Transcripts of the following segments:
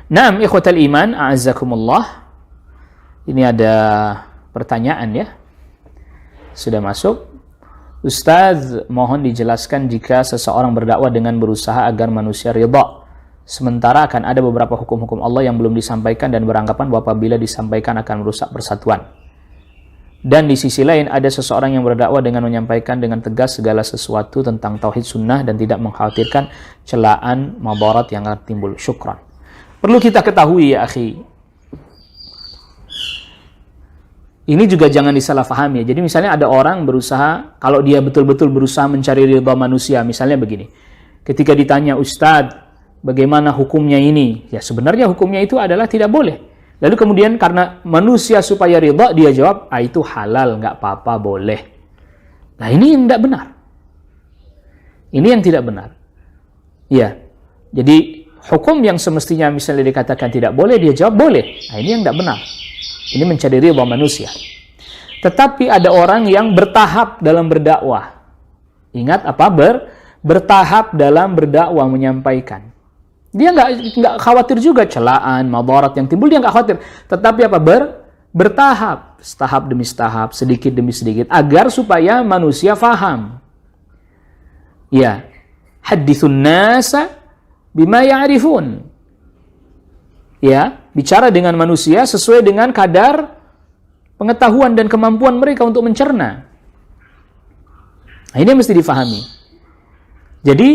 Naam, ikhwatal iman, a'azzakumullah. Ini ada pertanyaan ya. Sudah masuk. Ustaz, mohon dijelaskan jika seseorang berdakwah dengan berusaha agar manusia ridha, sementara akan ada beberapa hukum-hukum Allah yang belum disampaikan dan beranggapan bahwa apabila disampaikan akan merusak persatuan. Dan di sisi lain ada seseorang yang berdakwah dengan menyampaikan dengan tegas segala sesuatu tentang tauhid sunnah dan tidak mengkhawatirkan celaan madarat yang akan timbul. Syukran. Perlu kita ketahui ya akhi, ini juga jangan disalahfahami ya. Jadi misalnya ada orang berusaha, kalau dia betul-betul berusaha mencari ridha manusia, misalnya begini. Ketika ditanya, Ustadz, bagaimana hukumnya ini? Ya sebenarnya hukumnya itu adalah tidak boleh. Lalu kemudian karena manusia supaya ridha, dia jawab, itu halal, nggak apa-apa, boleh. Nah ini yang tidak benar. Ini yang tidak benar. Ya, jadi hukum yang semestinya misalnya dikatakan tidak boleh, dia jawab boleh. Nah ini yang tidak benar. Ini mencari ridha manusia. Tetapi ada orang yang bertahap dalam berdakwah. Ingat apa? Bertahap dalam berdakwah, menyampaikan. Dia nggak khawatir juga celaan, madarat yang timbul, dia nggak khawatir. Tetapi apa? Bertahap, setahap demi setahap, sedikit demi sedikit, agar supaya manusia faham. Ya, hadithun nasa bima ya'rifun. Ya, bicara dengan manusia sesuai dengan kadar pengetahuan dan kemampuan mereka untuk mencerna. Nah, ini mesti difahami. Jadi,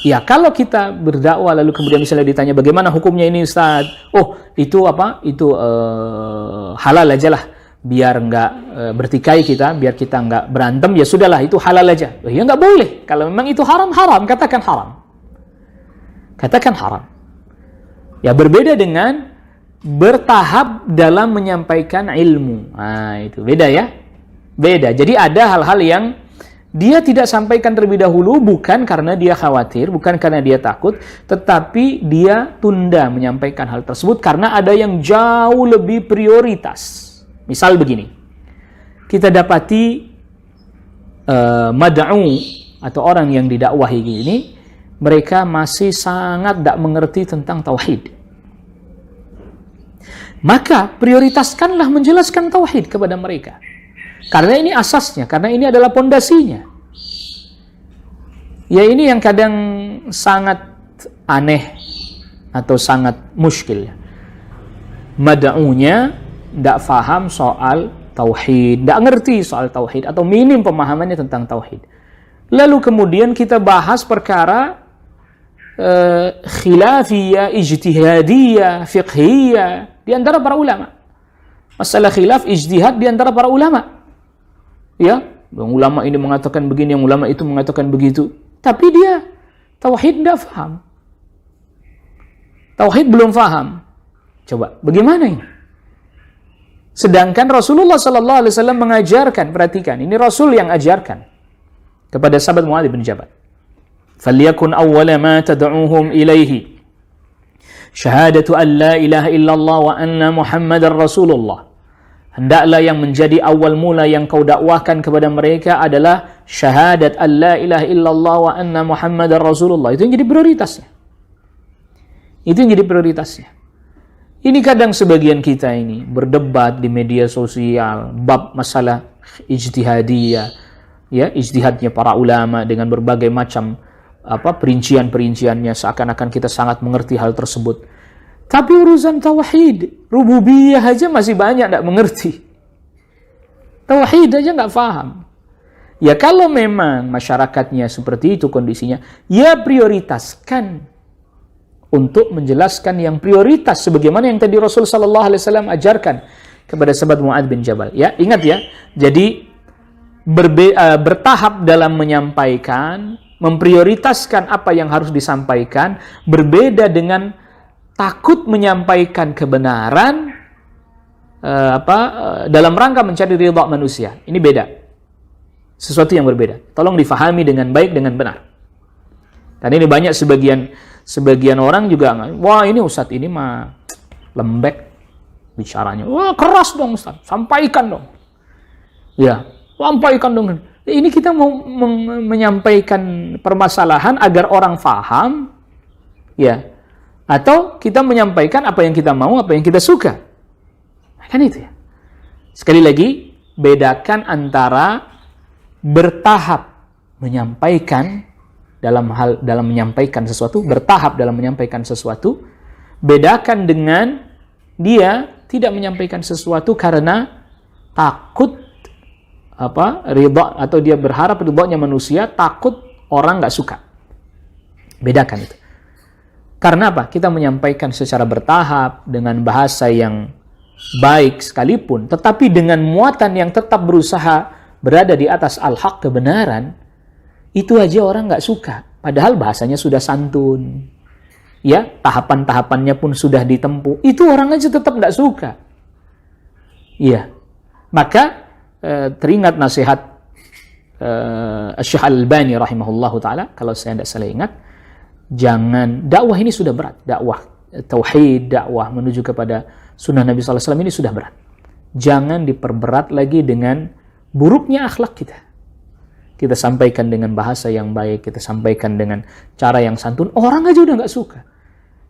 ya kalau kita berdakwah lalu kemudian misalnya ditanya bagaimana hukumnya ini Ustaz? Oh, itu apa? Itu halal aja lah. Biar nggak bertikai kita, biar kita nggak berantem, ya sudahlah, itu halal aja. Ya nggak boleh. Kalau memang itu haram, katakan haram. Katakan haram. Ya berbeda dengan bertahap dalam menyampaikan ilmu. Nah, itu beda ya. Beda. Jadi ada hal-hal yang dia tidak sampaikan terlebih dahulu bukan karena dia khawatir, bukan karena dia takut, tetapi dia tunda menyampaikan hal tersebut karena ada yang jauh lebih prioritas. Misal begini. Kita dapati mad'u atau orang yang didakwahi ini, mereka masih sangat tidak mengerti tentang tauhid. Maka prioritaskanlah menjelaskan tauhid kepada mereka. Karena ini asasnya, karena ini adalah pondasinya. Ya ini yang kadang sangat aneh atau sangat muskil. Mad'unya tidak faham soal tauhid, tidak ngerti soal tauhid atau minim pemahamannya tentang tauhid. Lalu kemudian kita bahas perkara khilafiyah, ijtihadiyah, fiqhiyah di antara para ulama. Masalah khilaf, ijtihad di antara para ulama. Ya, yang ulama ini mengatakan begini, yang ulama itu mengatakan begitu. Tapi dia tauhid tidak faham. Tauhid belum faham. Coba, bagaimana ini? Sedangkan Rasulullah sallallahu alaihi wasallam mengajarkan, perhatikan, ini Rasul yang ajarkan kepada sahabat Muadz bin Jabal. فَلْيَكُنْ أَوَّلَ مَا تَدْعُوهُمْ إِلَيْهِ شَهَادَةُ أَنْ لَا إِلَهَ إِلَّا اللَّهُ وَأَنَّ مُحَمَّدًا رَسُولُ اللَّهِ. Hendaklah yang menjadi awal mula yang kau dakwahkan kepada mereka adalah syahadat an la ilaha illallah wa anna Muhammadar Rasulullah. Itu yang jadi prioritasnya. Itu yang jadi prioritasnya. Ini kadang sebagian kita ini berdebat di media sosial bab masalah ijtihadiyah, ya, ijtihadnya para ulama dengan berbagai macam perincian-perinciannya, seakan-akan kita sangat mengerti hal tersebut. Tapi urusan tauhid, rububiyah aja masih banyak tidak mengerti. Tauhid aja nggak paham. Ya kalau memang masyarakatnya seperti itu kondisinya, ya prioritaskan untuk menjelaskan yang prioritas sebagaimana yang tadi Rasul sallallahu alaihi wasallam ajarkan kepada sahabat Muadz bin Jabal. Ya, ingat ya. Jadi bertahap dalam menyampaikan, memprioritaskan apa yang harus disampaikan, berbeda dengan takut menyampaikan kebenaran dalam rangka mencari ridha manusia. Ini beda. Sesuatu yang berbeda. Tolong difahami dengan baik, dengan benar. Dan ini banyak sebagian orang juga, wah ini Ustadz ini mah lembek bicaranya. Wah keras dong Ustadz, sampaikan dong. Ya, sampaikan dong. Ini kita mau menyampaikan permasalahan agar orang faham, ya, Atau kita menyampaikan apa yang kita mau, apa yang kita suka. Kan itu ya. Sekali lagi, bedakan antara bertahap menyampaikan dalam menyampaikan sesuatu, bertahap dalam menyampaikan sesuatu, bedakan dengan dia tidak menyampaikan sesuatu karena takut ridha, atau dia berharap ridhanya manusia, takut orang nggak suka. Bedakan itu. Karena apa? Kita menyampaikan secara bertahap dengan bahasa yang baik sekalipun, tetapi dengan muatan yang tetap berusaha berada di atas al-haq, kebenaran, itu aja orang nggak suka. Padahal bahasanya sudah santun. Ya, tahapan-tahapannya pun sudah ditempuh. Itu orang aja tetap nggak suka. Iya. Maka teringat nasihat Syekh Al-Albani rahimahullahu ta'ala, kalau saya tidak salah ingat, jangan, dakwah ini sudah berat. Dakwah tauhid, dakwah menuju kepada sunnah Nabi SAW ini sudah berat. Jangan diperberat lagi dengan buruknya akhlak kita. Kita sampaikan dengan bahasa yang baik, kita sampaikan dengan cara yang santun, orang aja udah nggak suka.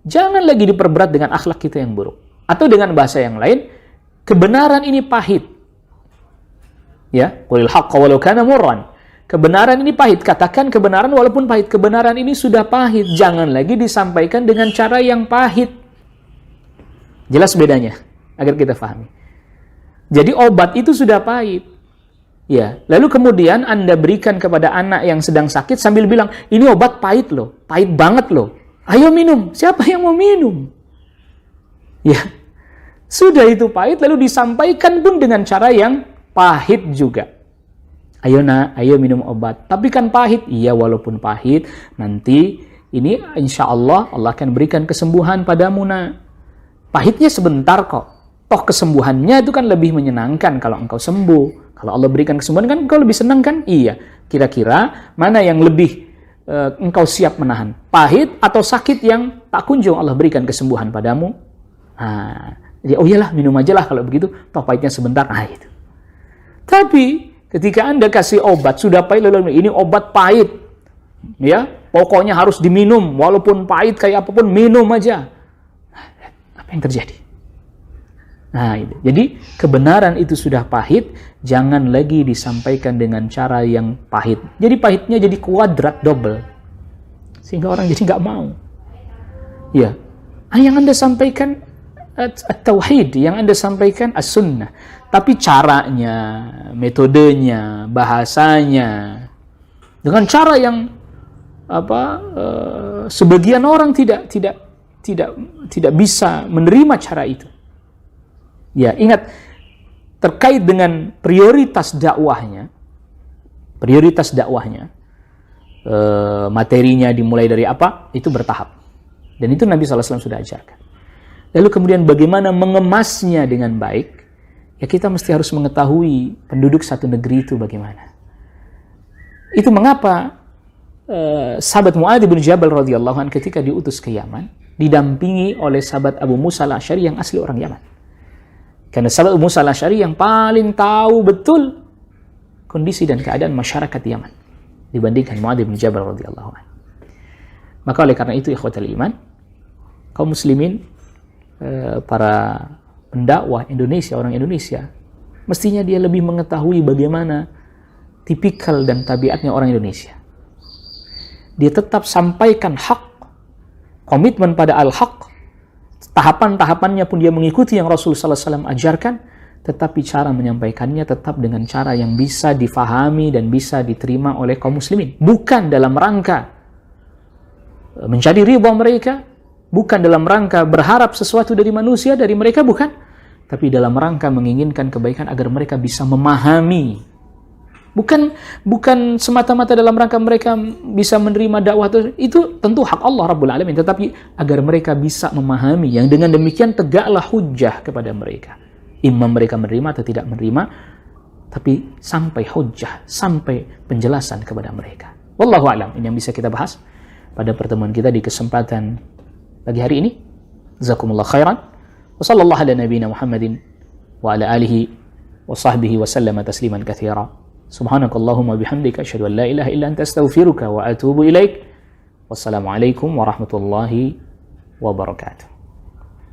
Jangan lagi diperberat dengan akhlak kita yang buruk. Atau dengan bahasa yang lain, kebenaran ini pahit. Ya, qulil haqqa walau kana murran. Kebenaran ini pahit. Katakan kebenaran walaupun pahit. Kebenaran ini sudah pahit. Jangan lagi disampaikan dengan cara yang pahit. Jelas bedanya, agar kita pahami. Jadi obat itu sudah pahit. Ya, lalu kemudian Anda berikan kepada anak yang sedang sakit sambil bilang, ini obat pahit loh, pahit banget loh. Ayo minum. Siapa yang mau minum? Ya, sudah itu pahit, lalu disampaikan pun dengan cara yang pahit juga. Ayo nak, ayo minum obat. Tapi kan pahit. Iya, walaupun pahit, nanti ini insya Allah akan berikan kesembuhan padamu nak. Pahitnya sebentar kok. Toh kesembuhannya itu kan lebih menyenangkan kalau engkau sembuh. Kalau Allah berikan kesembuhan kan engkau lebih senang kan? Iya. Kira-kira mana yang lebih engkau siap menahan? Pahit atau sakit yang tak kunjung Allah berikan kesembuhan padamu? Nah, jadi oh iyalah minum aja lah kalau begitu. Toh pahitnya sebentar. Nah itu. Tapi ketika Anda kasih obat sudah pahit, lalu ini obat pahit, ya pokoknya harus diminum walaupun pahit kayak apapun, minum aja. Apa yang terjadi? Nah, itu. Jadi kebenaran itu sudah pahit, jangan lagi disampaikan dengan cara yang pahit. Jadi pahitnya jadi kuadrat, double, sehingga orang jadi nggak mau. Ya, yang Anda sampaikan at-tauhid, yang Anda sampaikan as-sunnah. Tapi caranya, metodenya, bahasanya, dengan cara yang sebagian orang tidak bisa menerima cara itu. Ya, ingat, terkait dengan prioritas dakwahnya, materinya dimulai dari apa, itu bertahap. Dan itu Nabi SAW sudah ajarkan. Lalu kemudian bagaimana mengemasnya dengan baik, ya kita mesti harus mengetahui penduduk satu negeri itu bagaimana. Itu mengapa sahabat Mu'adz bin Jabal radhiyallahu anhu ketika diutus ke Yaman, didampingi oleh sahabat Abu Musa al-Asy'ari yang asli orang Yaman. Karena sahabat Abu Musa al-Asy'ari yang paling tahu betul kondisi dan keadaan masyarakat Yaman dibandingkan Mu'adz bin Jabal radhiyallahu anhu. Maka oleh karena itu ikhwatal iman, kaum muslimin, para pendakwah Indonesia, orang Indonesia, mestinya dia lebih mengetahui bagaimana tipikal dan tabiatnya orang Indonesia. Dia tetap sampaikan hak, komitmen pada al-haq, tahapan-tahapannya pun dia mengikuti yang Rasul sallallahu alaihi wasallam ajarkan, tetapi cara menyampaikannya tetap dengan cara yang bisa difahami dan bisa diterima oleh kaum muslimin. Bukan dalam rangka mencari ridha mereka, bukan dalam rangka berharap sesuatu dari manusia, dari mereka, bukan. Tapi dalam rangka menginginkan kebaikan agar mereka bisa memahami. Bukan semata-mata dalam rangka mereka bisa menerima dakwah itu tentu hak Allah Rabbul Alamin, tetapi agar mereka bisa memahami, yang dengan demikian tegaklah hujjah kepada mereka. Imam mereka menerima atau tidak menerima, tapi sampai hujjah, sampai penjelasan kepada mereka. Wallahu a'lam. Ini yang bisa kita bahas pada pertemuan kita di kesempatan pagi hari ini. Jazakumullah khairan. Wa sallallahu ala nabiyyina Muhammadin wa ala alihi wa sahbihi wa sallama tasliman katsira. Subhanakallahumma bihamdika asyhadu an la ilaha illa anta astaghfiruka wa atubu ilaik. Wassalamu alaikum warahmatullahi wabarakatuh.